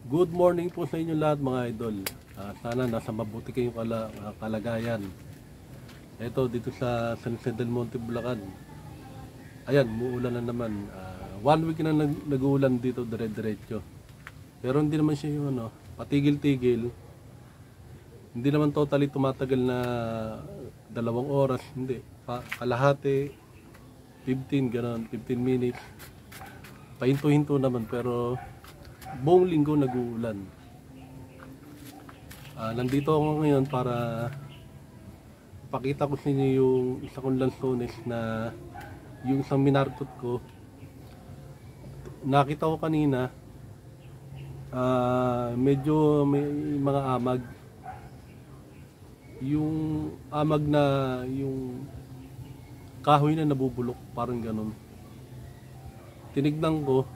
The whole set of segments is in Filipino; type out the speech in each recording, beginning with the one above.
Good morning po sa inyo lahat mga idol. Sana nasa mabuti kayong kalagayan. Ito dito sa San Jose del Monte, Bulacan. Ayan, muulan na naman. 1 week na nag-uulan dito dire-diretso. Pero hindi naman siya yung patigil-tigil. Hindi naman totally tumatagal na 2 oras. Hindi. Kalahati, 15, gano'n, 15 minutes. Pahinto-hinto naman pero buong linggo nag-uulan. Nandito ako ngayon para pakita ko sa inyo yung isa kong lansones na yung isang minarkot ko. Nakita ko kanina, medyo may mga amag. Yung amag na yung kahoy na nabubulok, parang ganun. Tinignan ko,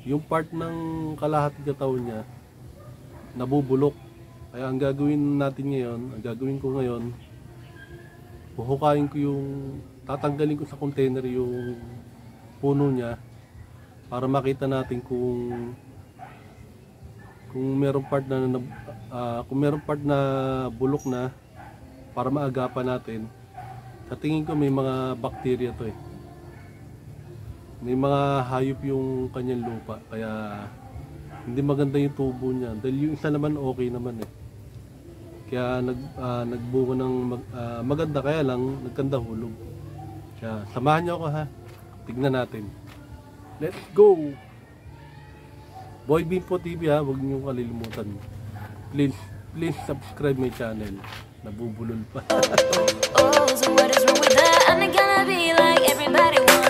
yung part ng kalahati katawan niya nabubulok. Kaya ang gagawin natin ngayon, ang gagawin ko ngayon, huhukayin ko tatanggalin ko sa container yung puno niya para makita natin kung merong part na bulok na, para maagapan natin. Sa tingin ko may mga bacteria to eh. May mga hayop yung kanyang lupa, kaya hindi maganda yung tubo niya. Dahil yung isa naman okay naman eh. Kaya nagbunga ng maganda, kaya lang nagkandahulog. Kaya samahan niyo ako ha. Tignan natin. Let's go! Boy Bimpo TV ha, huwag niyo kalilimutan. Please subscribe my channel. Nabubulol pa. Oh, so what is wrong with that? I'm not gonna be like everybody wants.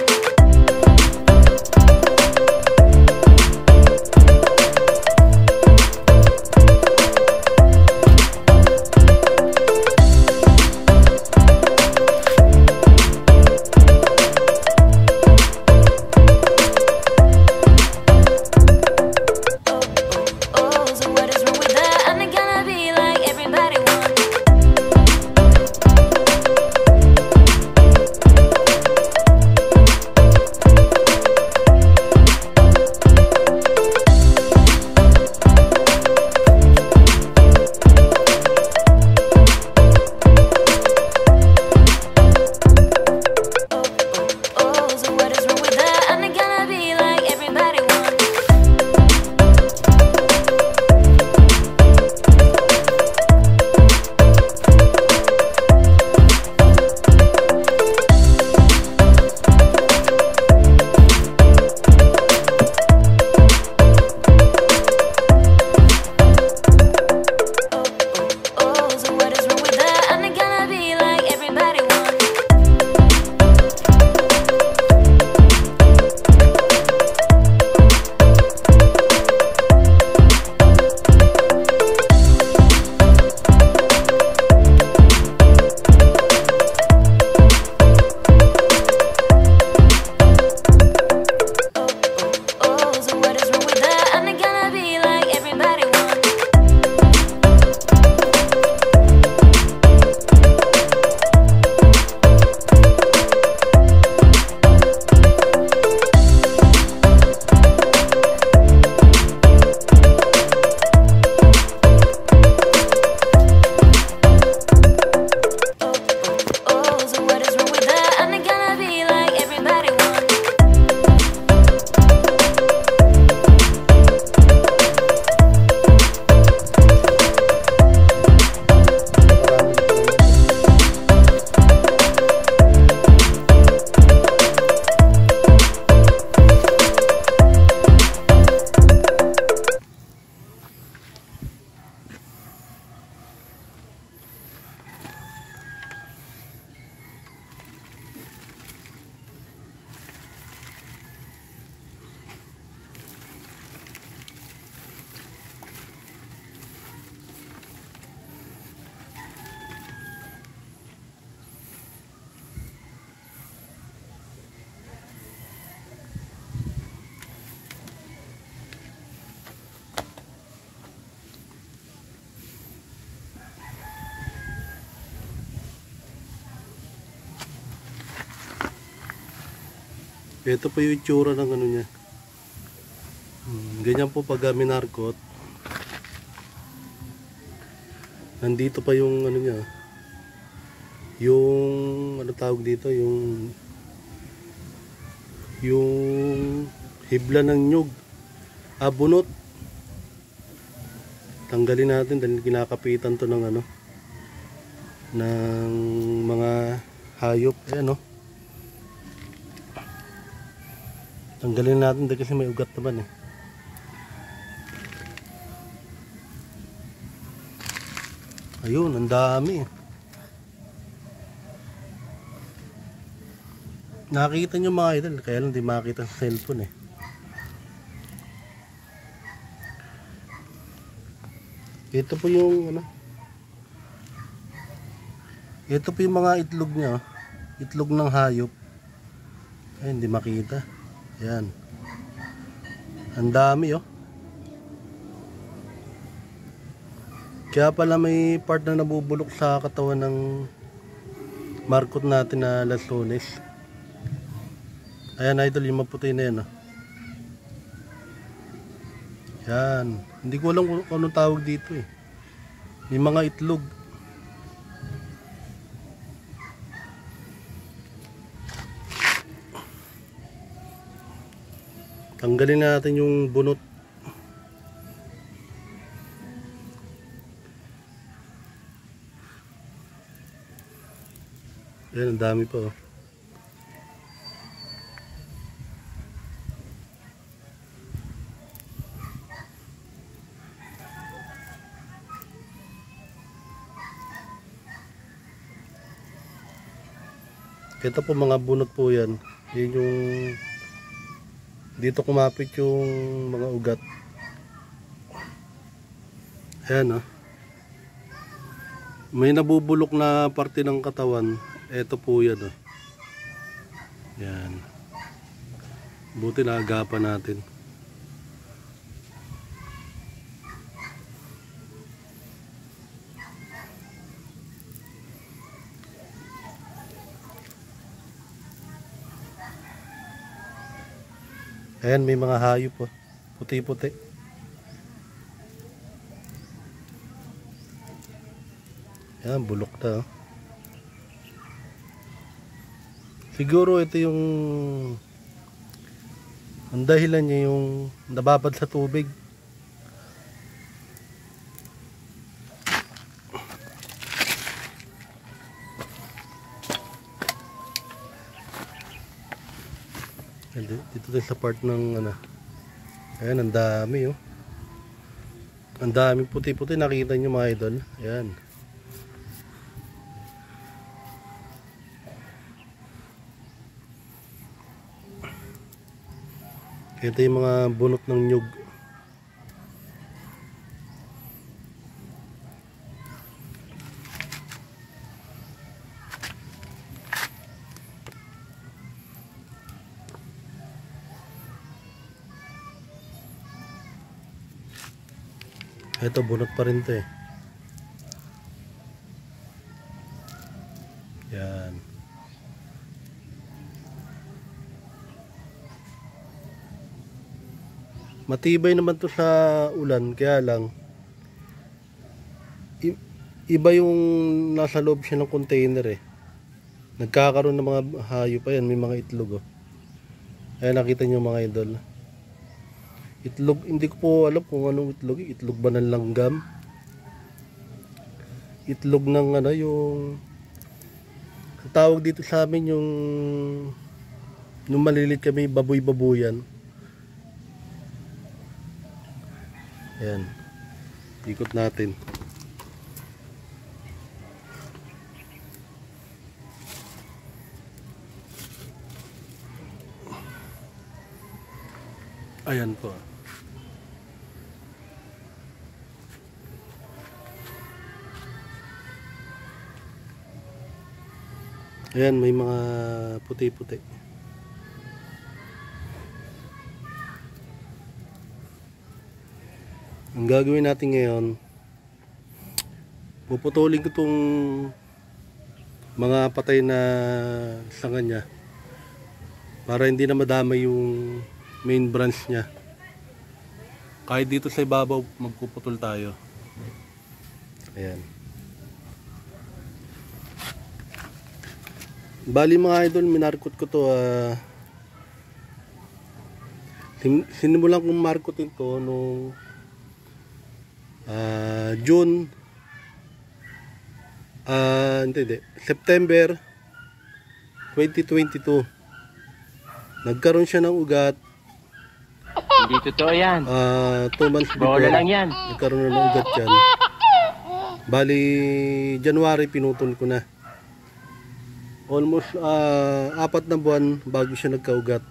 Ito po yung itsura ng ano niya. Ganyan po pag minarkot. Nandito pa yung ano niya. Yung ano tawag dito, yung hibla ng nyug. Bunot. Tanggalin natin dahil kinakapitan to ng ano, ng mga hayop. Ayan, oh. Tanggalin natin dahil kasi may ugat naman eh. Ayun, ang dami. Nakikita nyo mga idol, kaya lang di makita sa cellphone eh. Ito po yung ano. Ito po yung mga itlog niya, oh. Itlog ng hayop. Ay, hindi makita. Ayan. Ang dami, oh. Kaya pala may part na nabubulok sa katawan ng markot natin na Lanzones. Ayan idol, yung maputi na yan, oh. Yan. Hindi ko alam kung anong tawag dito eh. May mga itlog. Tanggalin natin yung bunot. Yan, ang dami pa, oh. Ito po mga bunot po yan. Yan yung dito kumapit yung mga ugat. Ayan, oh. May nabubulok na parte ng katawan. Ito po yan, oh. Yan. Buti na agapan natin. Ayan, may mga hayop po. Puti-puti. Ayan, bulok na, oh. Siguro ito yung ang dahilan niya yung nababad sa tubig. Dito tayo sa part ng ano. Ayan, ang dami, oh. Ang dami puti-puti, nakita nyo mga idol. Ayan. Ito yung mga bunot ng nyug. Ito, bunot pa rin to eh. Yan. Matibay naman to sa ulan, kaya lang iba yung nasa loob siya ng container eh. Nagkakaroon ng mga hayop pa yan, may mga itlog, oh. Ayan, nakita nyo mga idol. Itlog, hindi ko po alam kung anong itlog. Itlog ba ng langgam? Itlog ng ano, yung tawag dito sa amin yung malilit kami, baboy-baboyan. Ayan. Ikot natin. Ayan po. Ayan, may mga puti-puti. Ang gagawin natin ngayon, puputulin ko itong mga patay na sanga niya para hindi na madamay yung main branch niya. Kahit dito sa ibabaw magpuputol tayo. Ayan. Bali mga idol, minarkot ko to. Sinimulan kong markotin to nung June, hindi, September 2022. Nagkaroon siya ng ugat. Hindi totoo yan. 2 months before. Bola lang yan. Nagkaroon na ng ugat yan. Bali, January pinutol ko na. Almost 4 na buwan bago siya nagkaugat.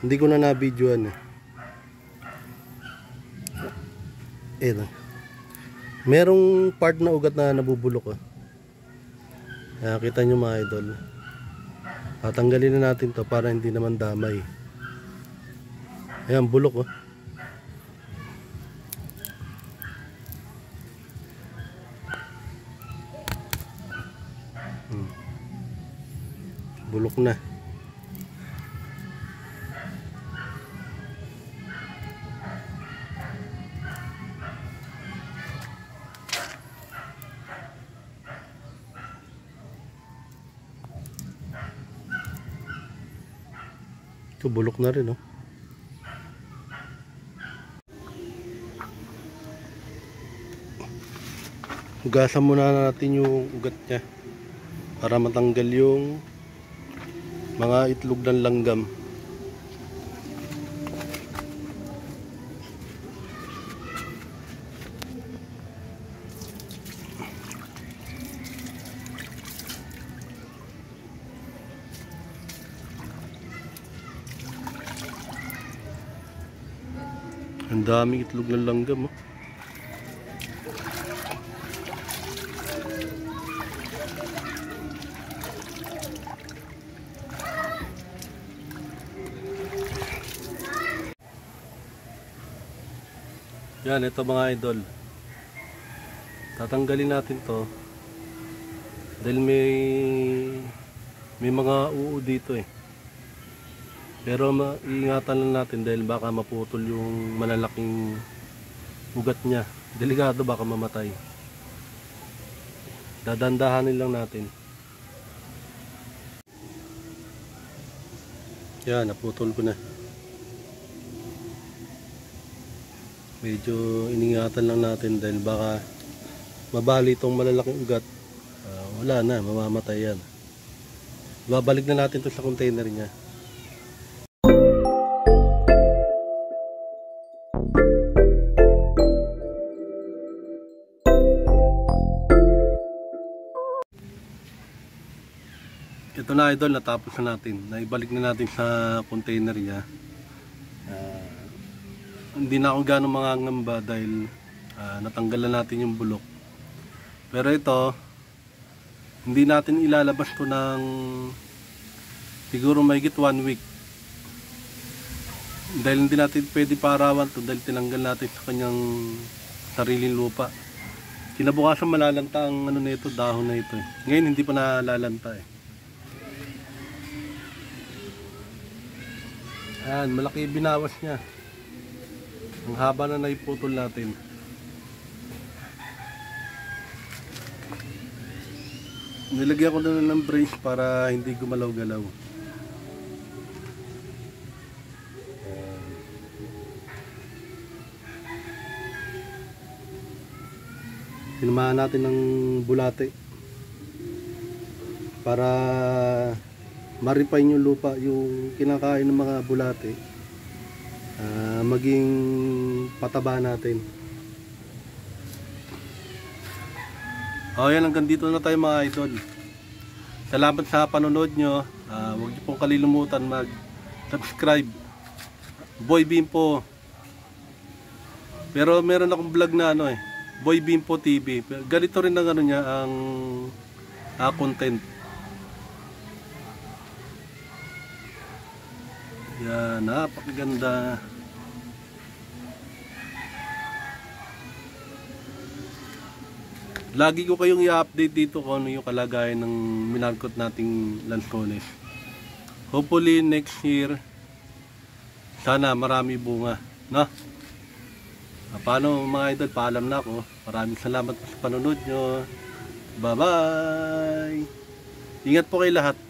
Hindi ko na na-videoan eh. Ito. Merong part na ugat na nabubulok. Kita nyo mga idol. Tatanggalin na natin to para hindi naman damay. Ayan, bulok oh. Bulok na. Ito bulok na rin oh. Hugasan muna natin yung ugat niya para matanggal yung mga itlog ng langgam. Ang daming itlog ng langgam oh. Yan, ito mga idol. Tatanggalin natin to dahil may mga uod dito eh. Pero iingatan lang natin dahil baka maputol yung malalaking ugat niya. Delikado, baka mamatay. Dadandahanin lang natin. Yan, naputol ko na. Medyo iningatan lang natin dahil baka mabali itong malalaking ugat. Wala na, mamamatay yan. Babalik na natin to sa container niya. Ito na idol, natapos na natin. Naibalik na natin sa container niya. Hindi na ako gano'ng mangangamba dahil natanggal na natin yung bulok. Pero ito, hindi natin ilalabas to ng siguro mahigit 1 week. Dahil hindi natin pwede paarawan to dahil tinanggal natin sa kanyang sariling lupa. Kinabukasan malalanta ang ano nito, dahon na ito eh. Ngayon hindi pa nalalanta eh. Ayan, malaki binawas niya. Ang haba na naiputol natin. Nilagyan ko na ng brace para hindi gumalaw-galaw. Sinamahan natin ng bulate para ma-refine yung lupa, yung kinakain ng mga bulate. Maging pataba natin. Yan, hanggang dito na tayo mga idol. Salamat sa panonood nyo. Huwag niyo pong kalilimutan mag-subscribe. Boy Bimpo. Pero meron akong vlog na Boy Bimpo TV. Ganito rin ang niya, ang content. Yan, napakaganda. Lagi ko kayong i-update dito kung ano yung kalagayan ng minarkot nating lansones. Hopefully next year sana marami bunga, no? Paano mga idol, paalam na ako. Maraming salamat sa panonood nyo. Bye bye. Ingat po kayo lahat.